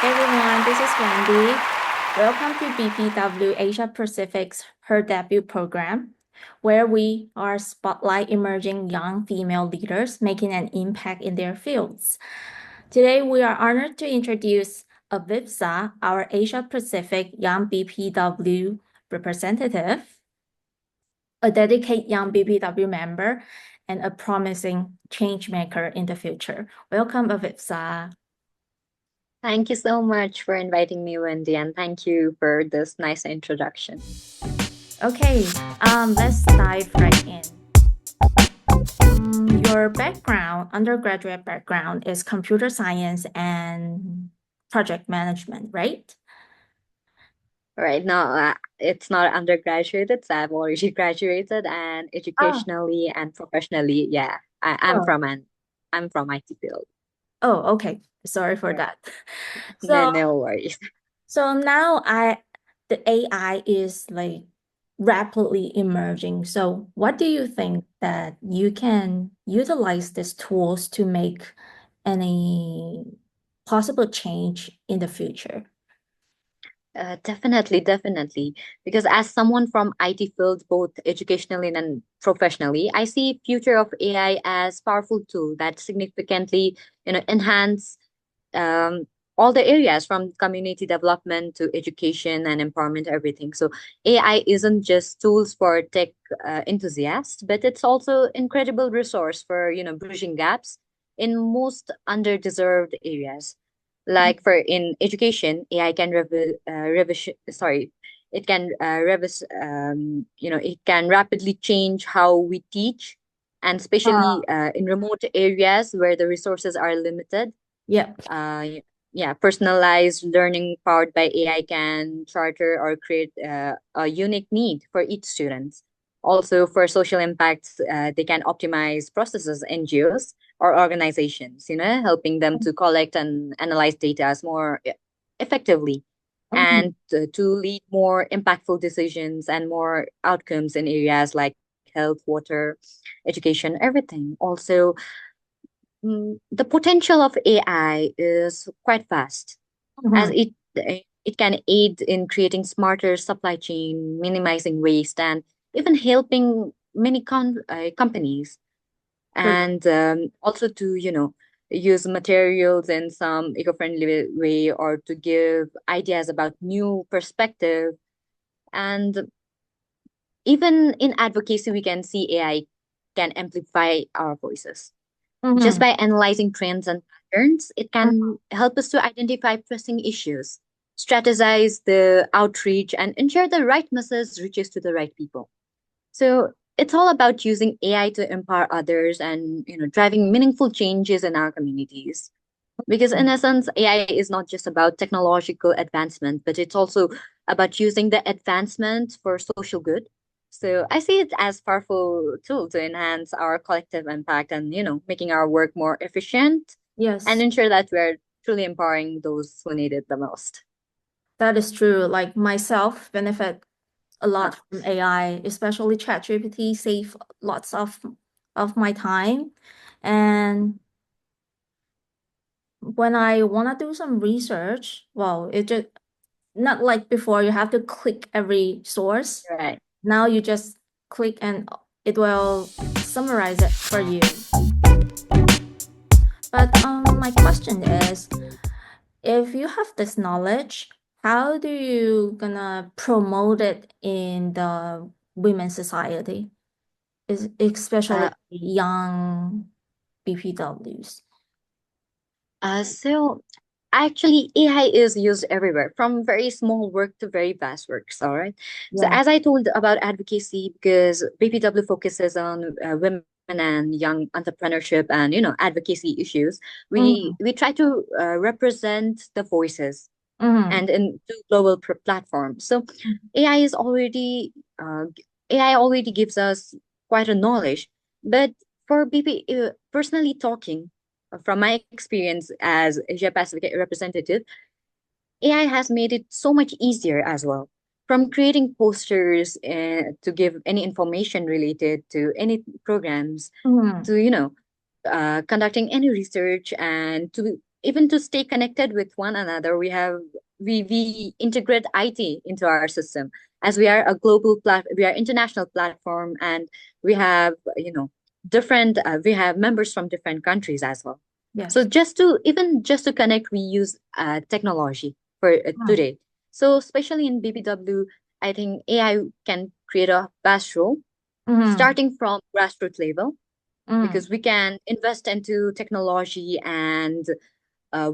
Hey everyone, this is Wendy. Welcome to BPW Asia Pacific's Her Debut program, where we are spotlight emerging young female leaders making an impact in their fields. Today, we are honored to introduce Avipsa, our Asia Pacific Young BPW representative, a dedicated Young BPW member, and a promising change maker in the future. Welcome, Avipsa. Thank you so much for inviting me, Wendy, and thank you for this nice introduction. Okay, let's dive right in. Your background, undergraduate background, is computer science and project management, right? Right now, it's not undergraduate, it's I've already graduated, and Oh, educationally and professionally, yeah, I'm oh, from I'm from IT field. oh, okay. Sorry for Yeah. that. No, So, no worries. so now the AI is like rapidly emerging. So, what do you think that you can utilize these tools to make any possible change in the future? Definitely. Because as someone from IT fields, both educationally and professionally, I see future of AI as powerful tool that significantly, enhance um, all the areas from community development to education and empowerment, everything. So AI isn't just tools for tech enthusiasts, but it's also incredible resource for bridging gaps in most underdeserved areas. Like for in education, AI can revision. Sorry, it can revis. It can rapidly change how we teach, and especially in remote areas where the resources are limited. Yep. Yeah, personalized learning powered by AI can charter or create a unique need for each student. Also, for social impacts, they can optimize processes, NGOs or organizations, helping them to collect and analyze data as more effectively Mhm. and to lead more impactful decisions and more outcomes in areas like health, water, education, everything. Also, the potential of AI is quite vast as Mhm. it can aid in creating smarter supply chain, minimizing waste, and even helping many companies. True. And also to use materials in some eco-friendly way or to give ideas about new perspective. And even in advocacy, we can see AI can amplify our voices. Just Mhm. by analyzing trends and patterns, it can help us to identify pressing issues, strategize the outreach, and ensure the right message reaches to the right people. So it's all about using AI to empower others and driving meaningful changes in our communities. Because in essence, AI is not just about technological advancement, but it's also about using the advancement for social good. So I see it as powerful tool to enhance our collective impact and making our work more efficient and Yes, ensure that we're truly empowering those who need it the most. that is true. Like myself benefit a lot from AI, especially ChatGPT save lots of my time. And when I want to do some research, well, it just not like before you have to click every source. Right. Now you just click and it will summarize it for you. But my question is, if you have this knowledge, how do you gonna promote it in the women's society, is especially Uh, young BPWs? so actually AI is used everywhere from very small work to very vast works, all right? So Yeah. as I told about advocacy, because BPW focuses on women and young entrepreneurship and advocacy issues, Mm-hmm. we try to represent the voices Mm-hmm. and in two global platforms. So AI is already AI already gives us quite a knowledge, but for BP personally talking from my experience as Asia Pacific representative, AI has made it so much easier as well. From creating posters to give any information related to any programs Mm-hmm. to conducting any research and to even to stay connected with one another, we integrate IT into our system, as we are a we are international platform, and we have, different we have members from different countries as well. So Yes. just to connect, we use technology for Mm, today. So especially in BPW, I think AI can create a vast role, mm, starting from grassroots level, mm, because we can invest into technology, and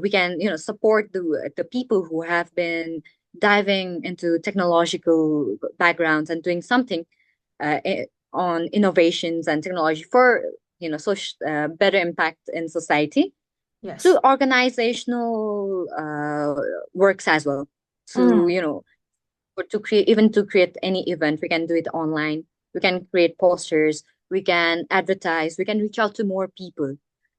we can, support the people who have been diving into technological backgrounds and doing something on innovations and technology for, better impact in society, yes. through organizational works as well, to, Mm, or to create, even to create any event, we can do it online. We can create posters, we can advertise, we can reach out to more people. yeah,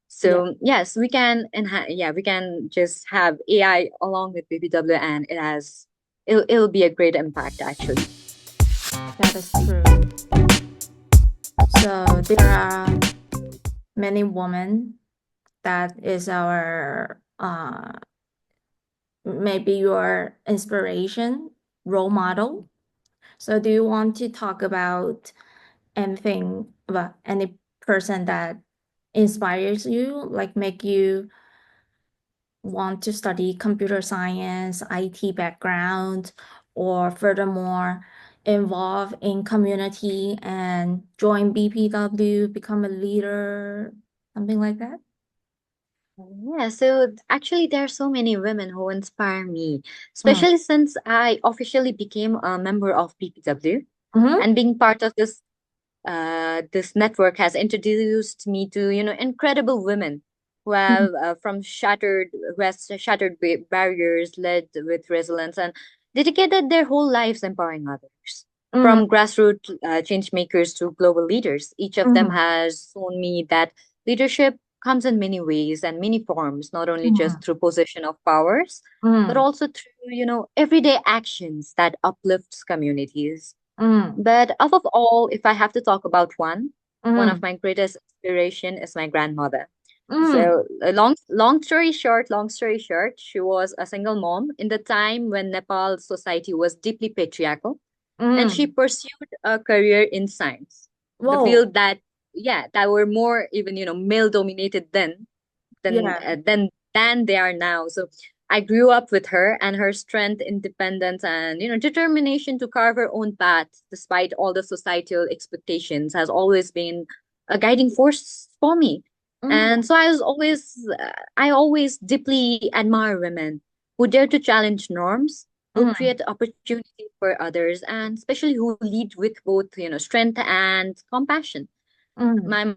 So yes, we can yeah, we can just have AI along with BBW, and it'll be a great impact actually. that is true. So there are many women that is our maybe your inspiration role model. So do you want to talk about anything about any person that inspires you, like make you want to study computer science, IT background, or furthermore involve in community and join BPW, become a leader, something like that? Yeah, so actually there are so many women who inspire me, Mm. especially since I officially became a member of BPW, Mm-hmm. and being part of this network has introduced me to, incredible women who have who has shattered barriers, led with resilience, and dedicated their whole lives empowering others. Mm-hmm. From grassroots change makers to global leaders, each of them Mm-hmm. has shown me that leadership comes in many ways and many forms, not only just through position of powers, but Mm-hmm. also through, everyday actions that uplifts communities. Mm-hmm. But above all, if I have to talk about one of Mm-hmm. my greatest inspiration is my grandmother. Mm-hmm. So, long story short, she was a single mom in the time when Nepal society was deeply patriarchal, and she Mm-hmm. pursued a career in science, the Whoa. field that were more even, male dominated then than Yeah. than they are now. So I grew up with her, and her strength, independence, and, determination to carve her own path despite all the societal expectations has always been a guiding force for me. Mm-hmm. And so I always deeply admire women who dare to challenge norms, who Mm-hmm. create opportunity for others, and especially who lead with both, strength and compassion. Mm-hmm. My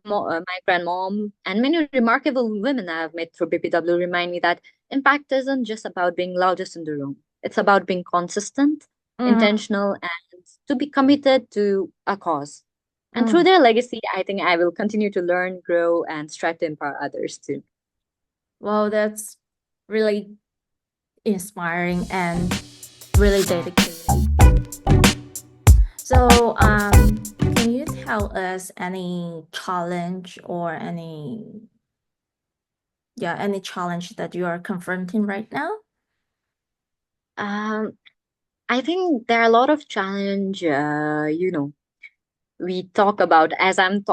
grandmom and many remarkable women I have met through BPW remind me that impact isn't just about being loudest in the room. It's about being consistent, Mm-hmm. intentional, and to be committed to a cause. And through Mm-hmm. their legacy, I think I will continue to learn, grow, and strive to empower others too. Well, that's really inspiring and really dedicated. So, can you tell us any challenge or any challenge that you are confronting right now? Um, I think there are a lot of challenge, we talk about, as I'm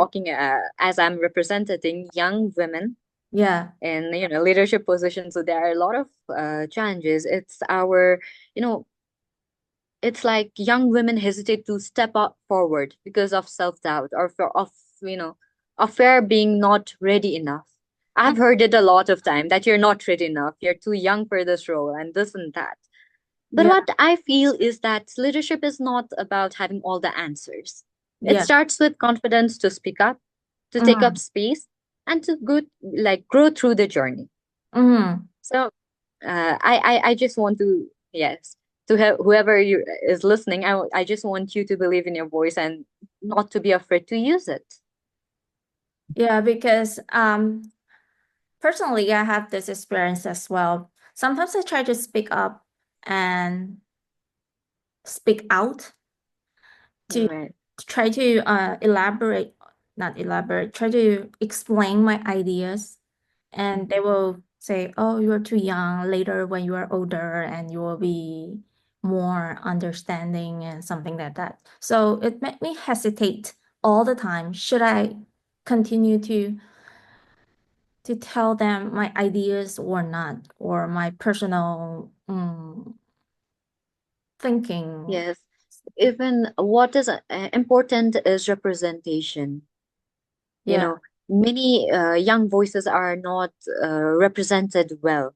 representing young women Yeah. in, leadership positions. So there are a lot of challenges. You know it's like young women hesitate to step up forward because of self-doubt, or you know of fear being not ready enough. I've heard it a lot of time that you're not ready enough, you're too young for this role, and this and that. But Yeah. what I feel is that leadership is not about having all the answers. It Yeah. starts with confidence to speak up, to take up Mm-hmm. space, and to grow through the journey. Mm-hmm. So I just want to, yes, to have whoever you is listening, I just want you to believe in your voice and not to be afraid to use it. Yeah, because personally I have this experience as well. Sometimes I try to speak up and speak out to Right. try to not elaborate, try to explain my ideas, and they will say, oh, you're too young. Later, when you are older, and you will be more understanding and something like that. So it made me hesitate all the time. Should I continue to tell them my ideas or not, or my personal thinking? Yes. Even what is important is representation. You Yeah. know, many young voices are not represented well.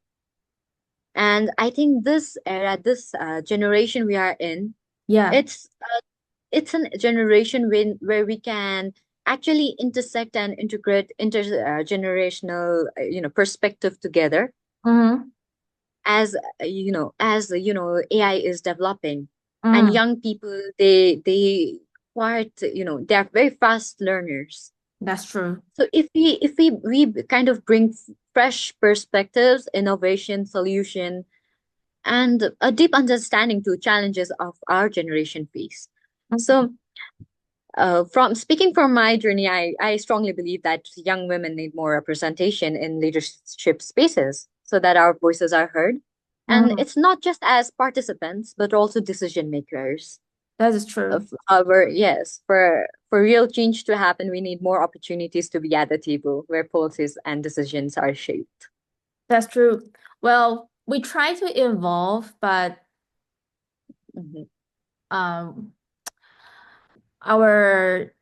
And I think this era, this generation we are in, Yeah. it's it's a generation where we can actually intersect and integrate intergenerational perspective together Mm-hmm. as AI is developing, and Mm-hmm. young people they quite they are very fast learners. That's true. So if we kind of bring fresh perspectives, innovation, solution, and a deep understanding to challenges of our generation face. Mhm. So from speaking from my journey, I strongly believe that young women need more representation in leadership spaces so that our voices are heard. And Mhm. it's not just as participants, but also decision makers. That is true. However, yes, for real change to happen, we need more opportunities to be at the table where policies and decisions are shaped. That's true. Well, we try to evolve, but Mhm. um, our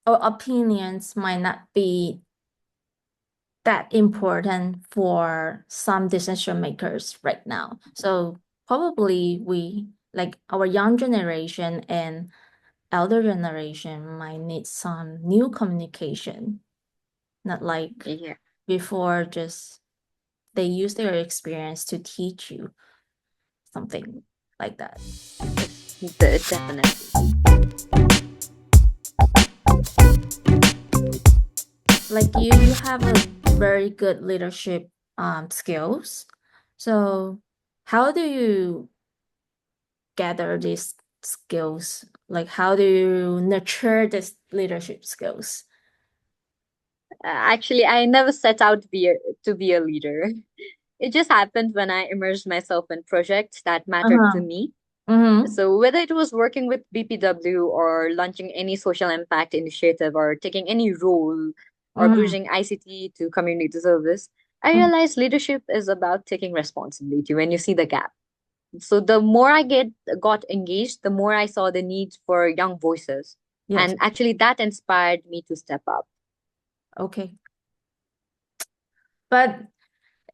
our opinions might not be that important for some decision makers right now. So probably we, like our young generation and elder generation, might need some new communication, not like Yeah, before, just they use their experience to teach you something like that. definitely. Like you have a very good leadership skills. So how do you gather these skills? Like how do you nurture these leadership skills? Actually, I never set out to be a leader. It just happened when I immersed myself in projects that mattered to Uh-huh. me. Mm-hmm. So whether it was working with BPW or launching any social impact initiative or taking any role or Mm-hmm. bridging ICT to community service, I realized leadership is about taking responsibility when you see the gap. So the more I got engaged, the more I saw the need for young voices. Yes. And actually that inspired me to step up. Okay. But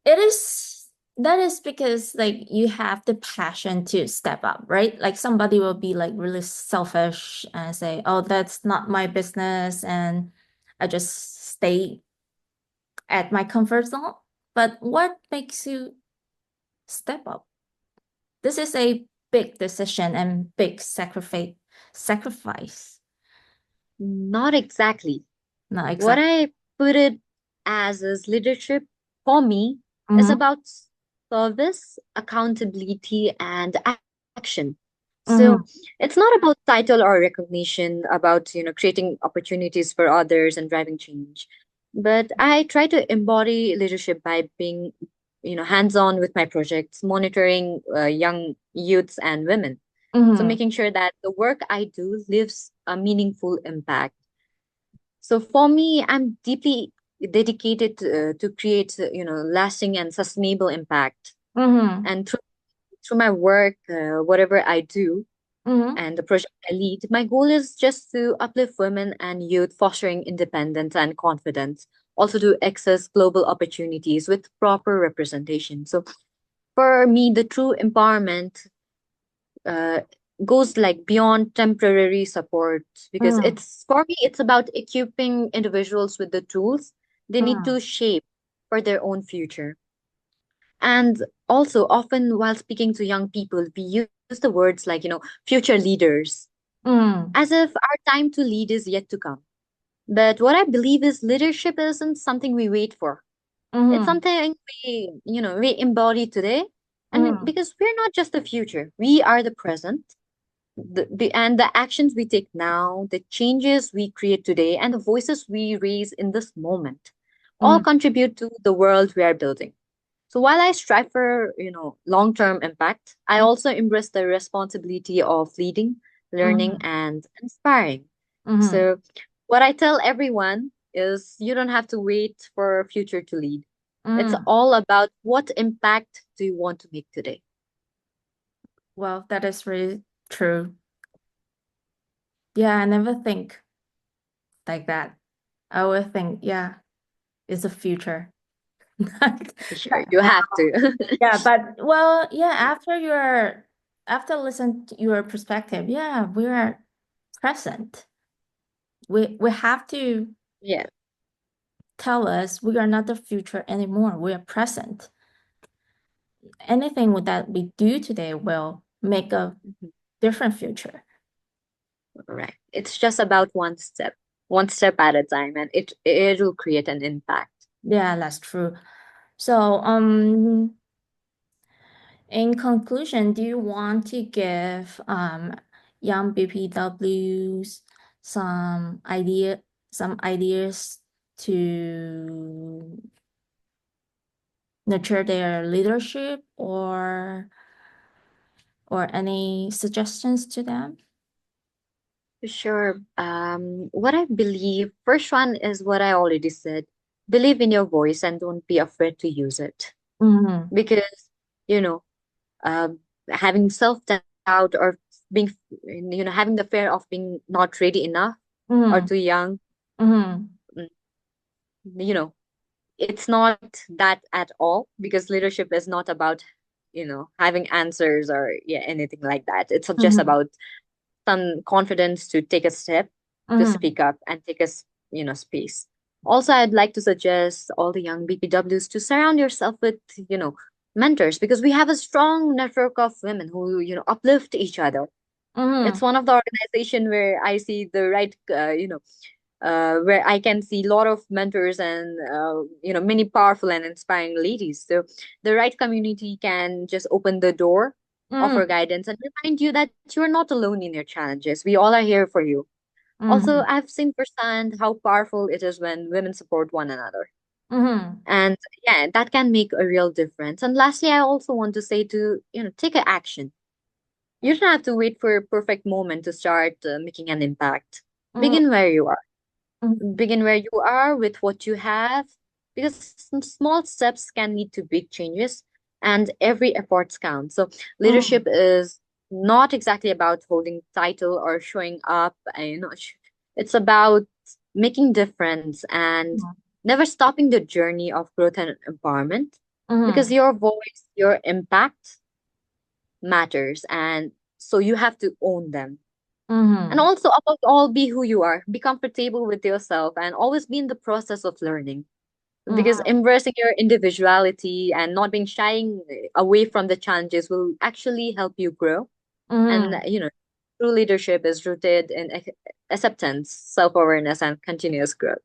it is that is because like you have the passion to step up, right? Like somebody will be like really selfish and say, "Oh, that's not my business," and I just stay at my comfort zone. But what makes you step up? This is a big decision and big sacrifice. Sacrifice. Not exactly. Not What exactly. I put it as is leadership for me is Mm-hmm. about service, accountability, and action. So Mm-hmm. it's not about title or recognition, about creating opportunities for others and driving change. But I try to embody leadership by being hands-on with my projects, monitoring young youths and women. So Mm-hmm. making sure that the work I do leaves a meaningful impact. So for me, I'm deeply dedicated to create, lasting and sustainable impact. Mm-hmm. And through my work, whatever I do, Mm-hmm. and the project I lead, my goal is just to uplift women and youth, fostering independence and confidence, also to access global opportunities with proper representation. So for me, the true empowerment uh, goes like beyond temporary support, because Mm-hmm. it's for me it's about equipping individuals with the tools they need to shape for their own future. And also often while speaking to young people, we use the words like future leaders, Mm-hmm. as if our time to lead is yet to come. But what I believe is leadership isn't something we wait for. It's Mm-hmm. something we embody today. And Mm-hmm. because we're not just the future, we are the present, and the actions we take now, the changes we create today, and the voices we raise in this moment all Mm-hmm. contribute to the world we are building. So while I strive for, long-term impact, I also embrace the responsibility of leading, learning, Mm-hmm. and inspiring. Mm-hmm. So what I tell everyone is you don't have to wait for future to lead. It's Mm. all about what impact do you want to make today. Well, that is really true. Yeah, I never think like that. I would think, yeah, it's the future. Sure, you have to. Yeah, but well, yeah, after listen to your perspective, yeah, we're present. We have to Yeah. tell us we are not the future anymore. We are present. Anything that we do today will make a Mhm. different future. Right. It's just about one step at a time, and it will create an impact. Yeah, that's true. So, in conclusion, do you want to give young BPWs some ideas to nurture their leadership or any suggestions to them? Sure. What I believe, first one is what I already said. Believe in your voice and don't be afraid to use it. Mm-hmm. Because, you know, um, having self-doubt or being, having the fear of being not ready enough or Mm-hmm. too young, Mm-hmm. mm, you know, it's not that at all because leadership is not about, having answers or yeah, anything like that. It's just Mm-hmm. about some confidence to take a step to Mm-hmm. speak up and take space. Also, I'd like to suggest all the young BPWs to surround yourself with, mentors because we have a strong network of women who, uplift each other. Mm-hmm. It's one of the organization where I see the right, where I can see a lot of mentors and many powerful and inspiring ladies. So the right community can just open the door, offer Mm-hmm. guidance, and remind you that you're not alone in your challenges. We all are here for you. Also, Mm-hmm. I've seen firsthand how powerful it is when women support one another. Mm-hmm. And yeah, that can make a real difference. And lastly, I also want to say to, take a action. You don't have to wait for a perfect moment to start making an impact. Begin where you are. Mm-hmm. Begin where you are with what you have, because some small steps can lead to big changes, and every effort counts. So Mm-hmm. leadership is not exactly about holding title or showing up. It's about making difference and never stopping the journey of growth and empowerment, because Mm-hmm. your voice, your impact matters, and so you have to own them. And Mm-hmm. also, above all, be who you are. Be comfortable with yourself and always be in the process of learning. Because Mm-hmm. embracing your individuality and not being shying away from the challenges will actually help you grow. And, Mm-hmm. true leadership is rooted in acceptance, self-awareness, and continuous growth.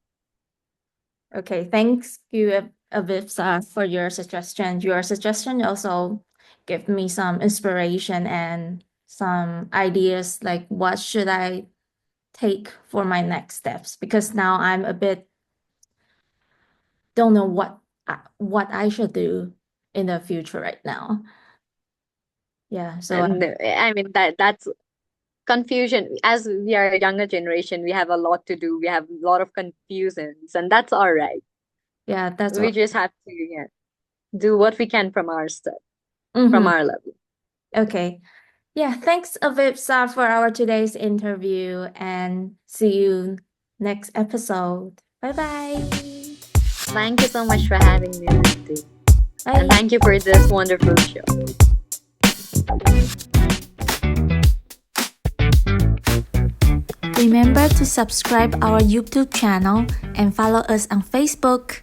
Okay, thanks you, Avipsa, for your suggestion. Your suggestion also gave me some inspiration and some ideas like what should I take for my next steps because now I'm a bit don't know what I should do in the future right now. Yeah, so And I mean, that's confusion. As we are a younger generation, we have a lot to do. We have a lot of confusions, and that's all right. yeah, that's We all. just have to, yeah, do what we can from our step, from Mm-hmm. our level. Okay. Yeah, thanks, Avipsa, for our today's interview and see you next episode. Bye bye. Thank you so much for having me, Wendy. And Bye. thank you for this wonderful show. Remember to subscribe our YouTube channel and follow us on Facebook.